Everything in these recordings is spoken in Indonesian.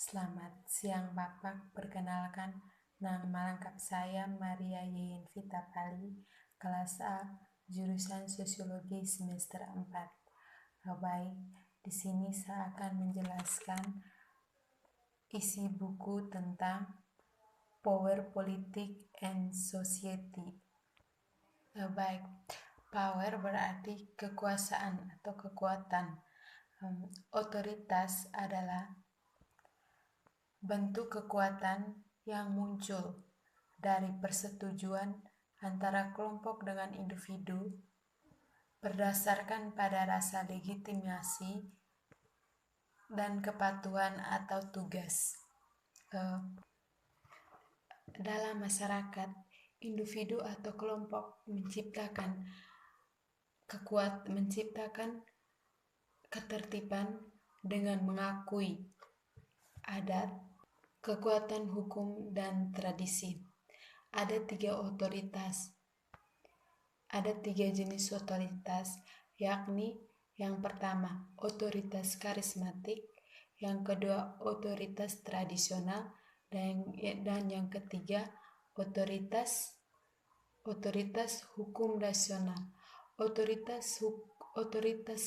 Selamat siang Bapak, perkenalkan nama lengkap saya Maria Yeyen Vita Pali, kelas A, jurusan Sosiologi semester 4. Baik, di sini saya akan menjelaskan isi buku tentang Power, Politics and Society. Baik, power berarti kekuasaan atau kekuatan. Otoritas adalah bentuk kekuatan yang muncul dari persetujuan antara kelompok dengan individu berdasarkan pada rasa legitimasi dan kepatuhan atau tugas. Dalam masyarakat, individu atau kelompok menciptakan ketertiban dengan mengakui adat, kekuatan hukum, dan tradisi. Ada tiga jenis otoritas, yakni yang pertama, otoritas karismatik, yang kedua, otoritas tradisional, dan yang ketiga, otoritas hukum rasional. Otoritas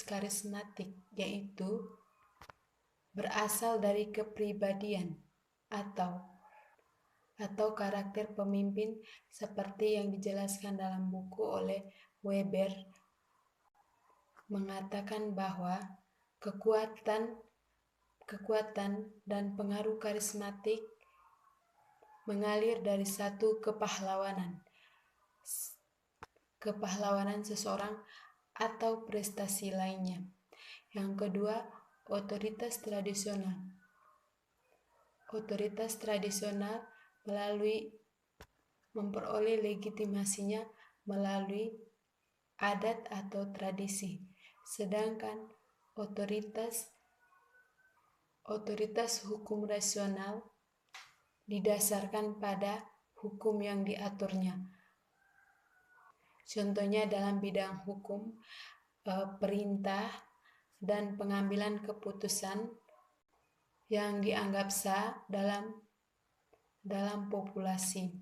karismatik yaitu berasal dari kepribadian atau karakter pemimpin seperti yang dijelaskan dalam buku oleh Weber, mengatakan bahwa kekuatan dan pengaruh karismatik mengalir dari satu kepahlawanan seseorang atau prestasi lainnya. Yang kedua, otoritas tradisional. Otoritas tradisional memperoleh legitimasinya melalui adat atau tradisi, sedangkan otoritas hukum rasional didasarkan pada hukum yang diaturnya. Contohnya dalam bidang hukum, perintah dan pengambilan keputusan yang dianggap sah dalam populasi.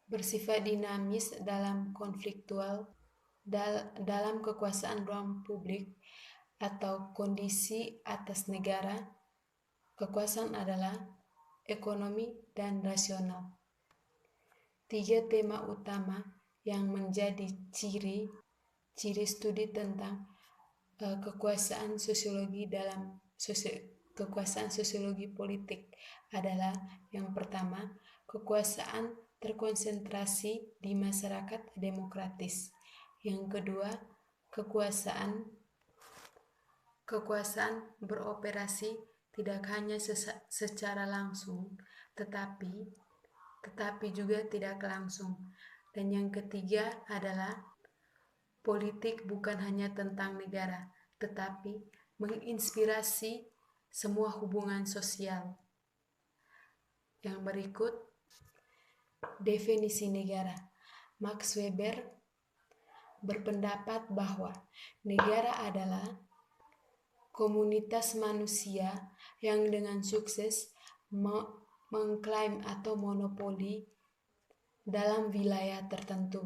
Bersifat dinamis dalam konfliktual dalam kekuasaan ruang publik atau kondisi atas negara. Kekuasaan adalah ekonomi dan rasional. 3 tema utama yang menjadi ciri studi tentang kekuasaan sosiologi politik adalah yang pertama, kekuasaan terkonsentrasi di masyarakat demokratis. Yang kedua, kekuasaan beroperasi tidak hanya secara langsung, tetapi juga tidak langsung. Dan yang ketiga adalah politik bukan hanya tentang negara, tetapi menginspirasi semua hubungan sosial. Yang berikut, definisi negara. Max Weber berpendapat bahwa negara adalah komunitas manusia yang dengan sukses mengklaim atau monopoli dalam wilayah tertentu.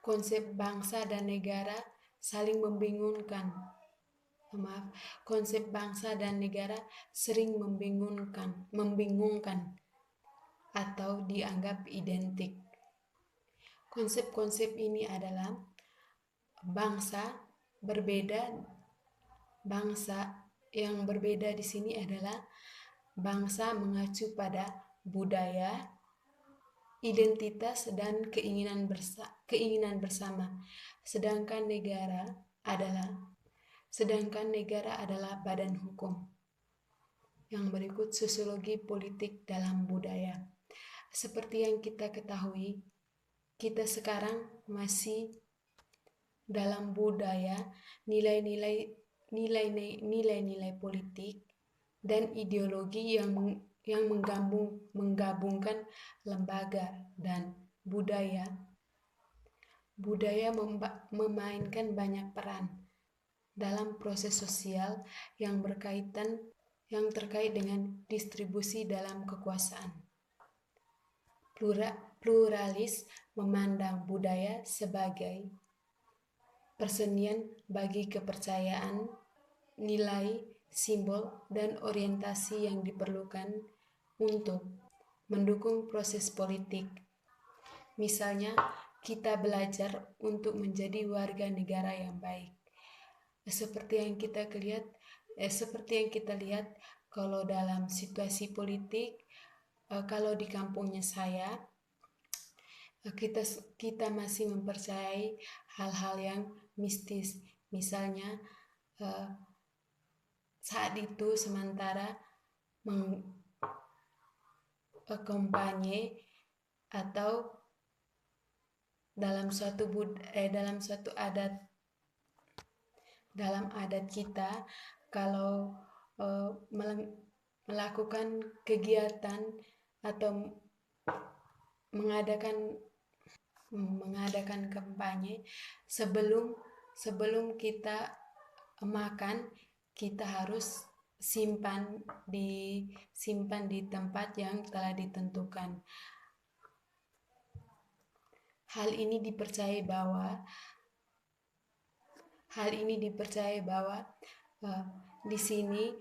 Konsep bangsa dan negara sering membingungkan atau dianggap identik. Konsep-konsep ini adalah bangsa yang berbeda di sini adalah bangsa mengacu pada budaya, identitas, dan keinginan bersama. Sedangkan negara adalah badan hukum. Yang berikut, sosiologi politik dalam budaya. Seperti yang kita ketahui, kita sekarang masih dalam budaya, nilai-nilai politik dan ideologi yang menggabungkan lembaga dan budaya. Budaya memainkan banyak peran dalam proses sosial yang berkaitan yang terkait dengan distribusi dalam kekuasaan. Pluralis memandang budaya sebagai persenian bagi kepercayaan, nilai, simbol, dan orientasi yang diperlukan untuk mendukung proses politik. Misalnya, kita belajar untuk menjadi warga negara yang baik. Seperti yang kita lihat kalau dalam situasi politik, kalau di kampungnya saya, kita masih mempercayai hal-hal yang mistis. Misalnya saat itu sementara kampanye atau dalam adat kita, kalau melakukan kegiatan atau mengadakan kampanye, sebelum kita makan, kita harus simpan di tempat yang telah ditentukan. Hal ini dipercaya bahwa di sini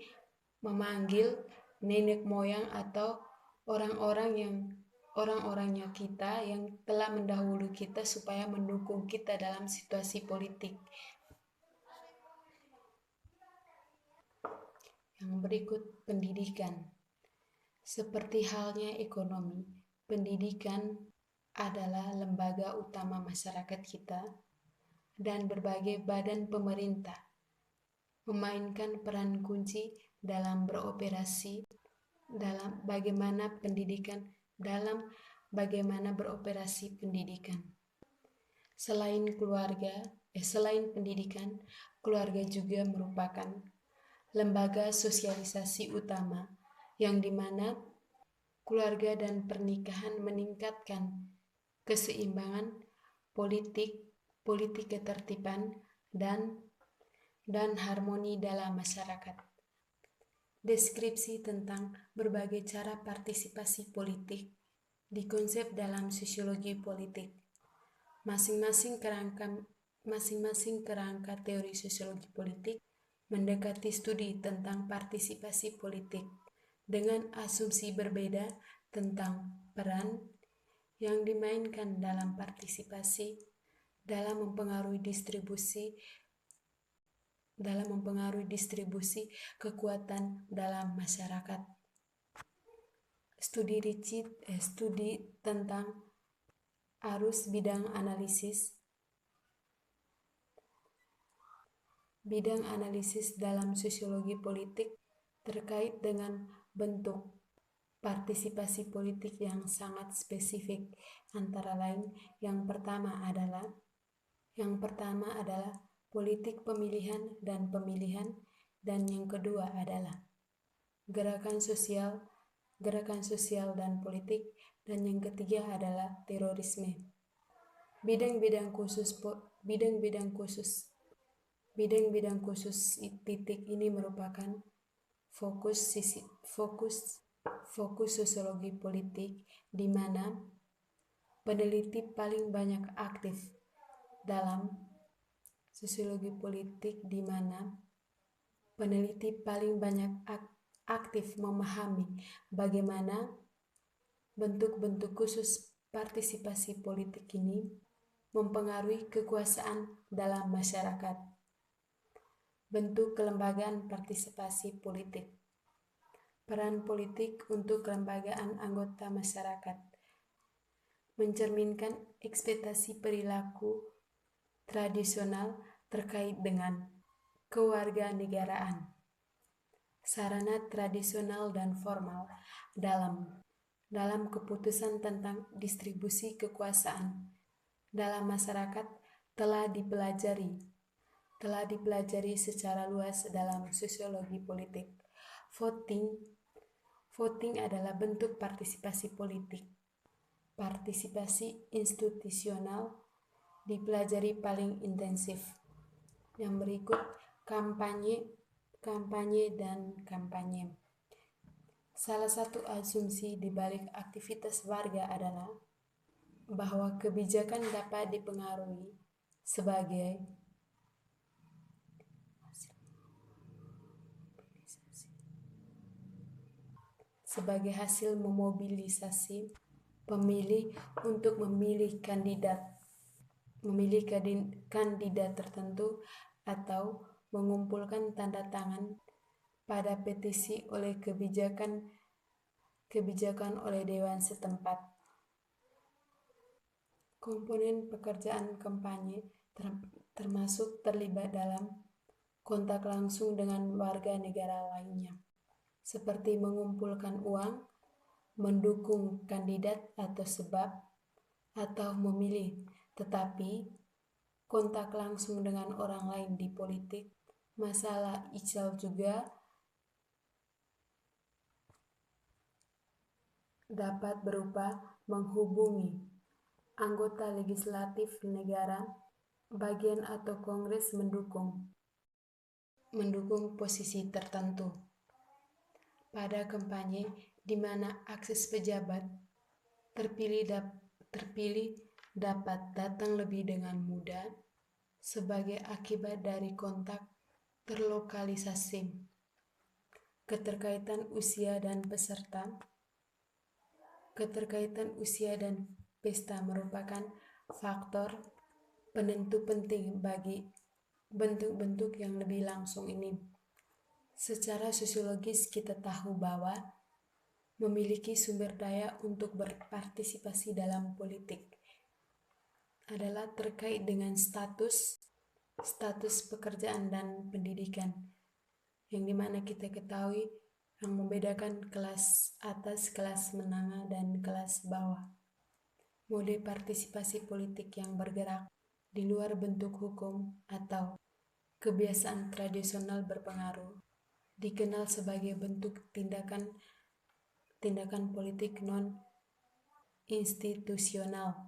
memanggil nenek moyang atau orang-orangnya kita yang telah mendahului kita supaya mendukung kita dalam situasi politik. Yang berikut, pendidikan. Seperti halnya ekonomi, pendidikan adalah lembaga utama masyarakat kita, dan berbagai badan pemerintah memainkan peran kunci dalam beroperasi dalam bagaimana beroperasi pendidikan. Selain pendidikan, keluarga juga merupakan lembaga sosialisasi utama, yang dimana keluarga dan pernikahan meningkatkan keseimbangan politik ketertiban, dan harmoni dalam masyarakat. Deskripsi tentang berbagai cara partisipasi politik dikonsep dalam sosiologi politik. Masing-masing kerangka teori sosiologi politik mendekati studi tentang partisipasi politik dengan asumsi berbeda tentang peran yang dimainkan dalam partisipasi dalam mempengaruhi distribusi kekuatan dalam masyarakat. Studi tentang arus bidang analisis dalam sosiologi politik terkait dengan bentuk partisipasi politik yang sangat spesifik, antara lain yang pertama adalah politik pemilihan, dan yang kedua adalah gerakan sosial dan politik, dan yang ketiga adalah terorisme. Bidang-bidang khusus titik ini merupakan fokus sosiologi politik, di mana peneliti paling banyak aktif dalam sosiologi politik, di mana peneliti paling banyak aktif memahami bagaimana bentuk-bentuk khusus partisipasi politik ini mempengaruhi kekuasaan dalam masyarakat. Bentuk kelembagaan partisipasi politik. Peran politik untuk kelembagaan anggota masyarakat mencerminkan ekspektasi perilaku tradisional terkait dengan kewarganegaraan, sarana tradisional dan formal dalam keputusan tentang distribusi kekuasaan dalam masyarakat telah dipelajari secara luas dalam sosiologi politik. Voting adalah bentuk partisipasi politik. Partisipasi institusional dipelajari paling intensif. Yang berikut, kampanye dan kampanye. Salah satu asumsi di balik aktivitas warga adalah bahwa kebijakan dapat dipengaruhi sebagai hasil memobilisasi pemilih untuk memilih kandidat tertentu atau mengumpulkan tanda tangan pada petisi oleh kebijakan oleh dewan setempat. Komponen pekerjaan kampanye termasuk terlibat dalam kontak langsung dengan warga negara lainnya, seperti mengumpulkan uang, mendukung kandidat atau memilih. Tetapi kontak langsung dengan orang lain di politik, masalah Ical juga dapat berupa menghubungi anggota legislatif negara bagian atau kongres mendukung posisi tertentu. Pada kampanye di mana akses pejabat terpilih dapat datang lebih dengan mudah sebagai akibat dari kontak terlokalisasi, keterkaitan usia dan pesta merupakan faktor penentu penting bagi bentuk-bentuk yang lebih langsung ini. Secara sosiologis kita tahu bahwa memiliki sumber daya untuk berpartisipasi dalam politik adalah terkait dengan status pekerjaan dan pendidikan, yang dimana kita ketahui yang membedakan kelas atas, kelas menengah, dan kelas bawah. Mode partisipasi politik yang bergerak di luar bentuk hukum atau kebiasaan tradisional berpengaruh, dikenal sebagai bentuk tindakan politik non-institusional.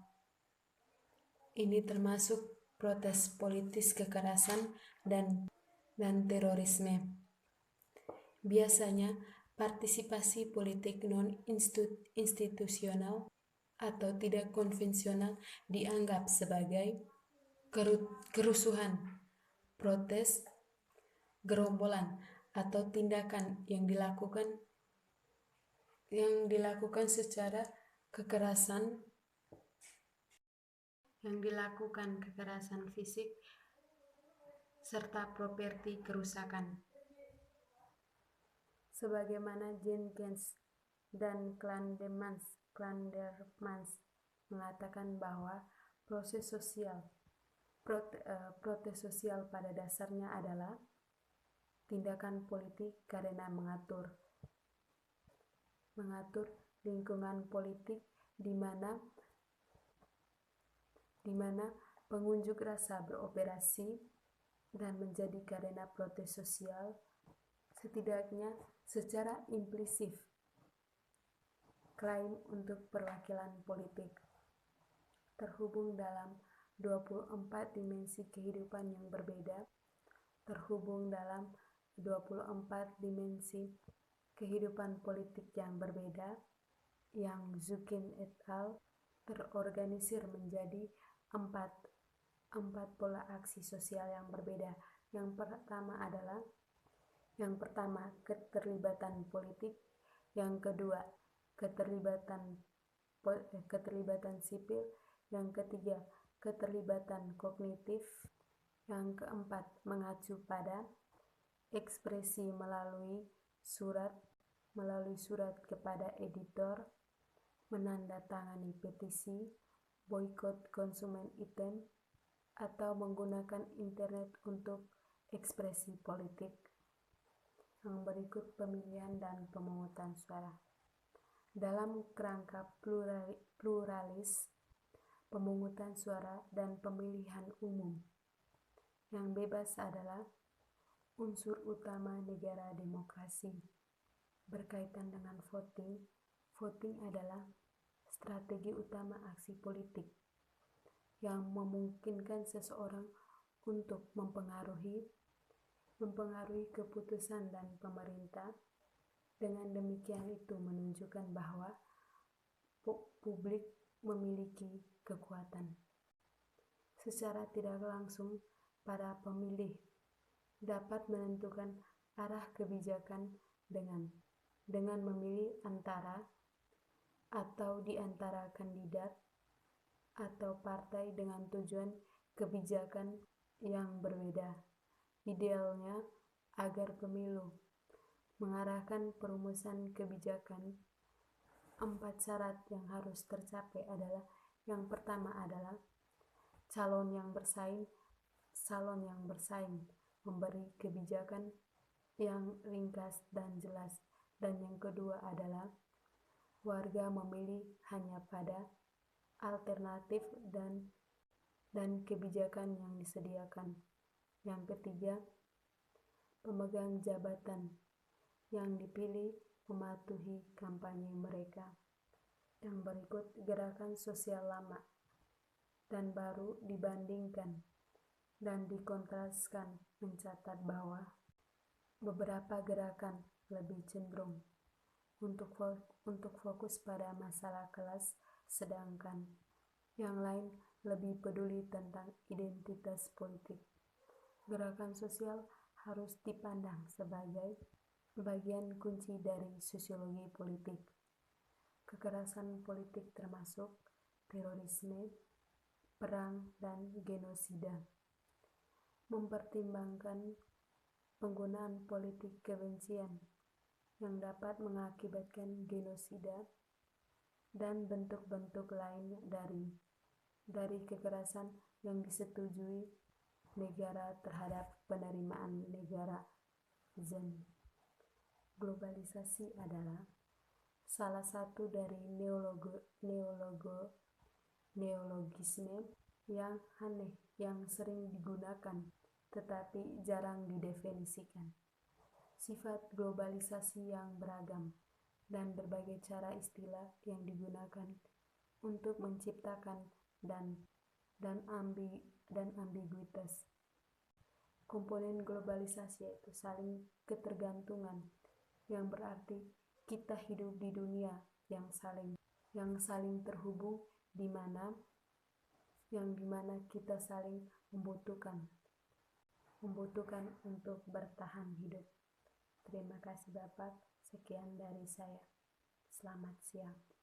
Ini termasuk protes politis, kekerasan, dan terorisme. Biasanya, partisipasi politik non-institusional atau tidak konvensional dianggap sebagai kerusuhan, protes, gerombolan, atau tindakan yang dilakukan secara kekerasan, fisik serta properti kerusakan. Sebagaimana Jenkins dan Clandemans mengatakan bahwa protes sosial pada dasarnya adalah tindakan politik karena mengatur lingkungan politik di mana pengunjuk rasa beroperasi dan menjadi karena protes sosial, setidaknya secara implisit klaim untuk perwakilan politik terhubung dalam 24 dimensi kehidupan yang berbeda, kehidupan politik yang berbeda, yang Zukin et al. Terorganisir menjadi empat pola aksi sosial yang berbeda. Yang pertama keterlibatan politik, yang kedua keterlibatan sipil, yang ketiga keterlibatan kognitif, yang keempat mengacu pada ekspresi melalui surat kepada editor, menandatangani petisi, boikot konsumen item, atau menggunakan internet untuk ekspresi politik. Yang berikut pemilihan dan pemungutan suara. Dalam kerangka pluralis, pemungutan suara dan pemilihan umum yang bebas adalah unsur utama negara demokrasi. Berkaitan dengan voting adalah strategi utama aksi politik yang memungkinkan seseorang untuk mempengaruhi keputusan dan pemerintah Dengan demikian itu menunjukkan bahwa publik memiliki kekuatan. Secara tidak langsung, para pemilih dapat menentukan arah kebijakan dengan memilih antara atau di antara kandidat atau partai dengan tujuan kebijakan yang berbeda. Idealnya, agar pemilu mengarahkan perumusan kebijakan, 4 syarat yang harus tercapai adalah: yang pertama adalah calon yang bersaing memberi kebijakan yang ringkas dan jelas, dan yang kedua adalah warga memilih hanya pada alternatif dan kebijakan yang disediakan. Yang ketiga, pemegang jabatan yang dipilih mematuhi kampanye mereka. Yang berikut gerakan sosial lama dan baru dibandingkan dan dikontraskan mencatat bahwa beberapa gerakan lebih cenderung untuk fokus pada masalah kelas, sedangkan yang lain lebih peduli tentang identitas politik. Gerakan sosial harus dipandang sebagai bagian kunci dari sosiologi politik. Kekerasan politik termasuk terorisme, perang, dan genosida. Mempertimbangkan penggunaan politik kebencian yang dapat mengakibatkan genosida dan bentuk-bentuk lain dari kekerasan yang disetujui negara terhadap penerimaan negara Zen. Globalisasi adalah salah satu dari neologisme yang aneh yang sering digunakan tetapi jarang didefinisikan. Sifat globalisasi yang beragam dan berbagai cara istilah yang digunakan untuk menciptakan dan ambiguitas. Komponen globalisasi yaitu saling ketergantungan, yang berarti kita hidup di dunia yang saling terhubung yang dimana kita saling membutuhkan untuk bertahan hidup. Terima kasih Bapak, sekian dari saya. Selamat siang.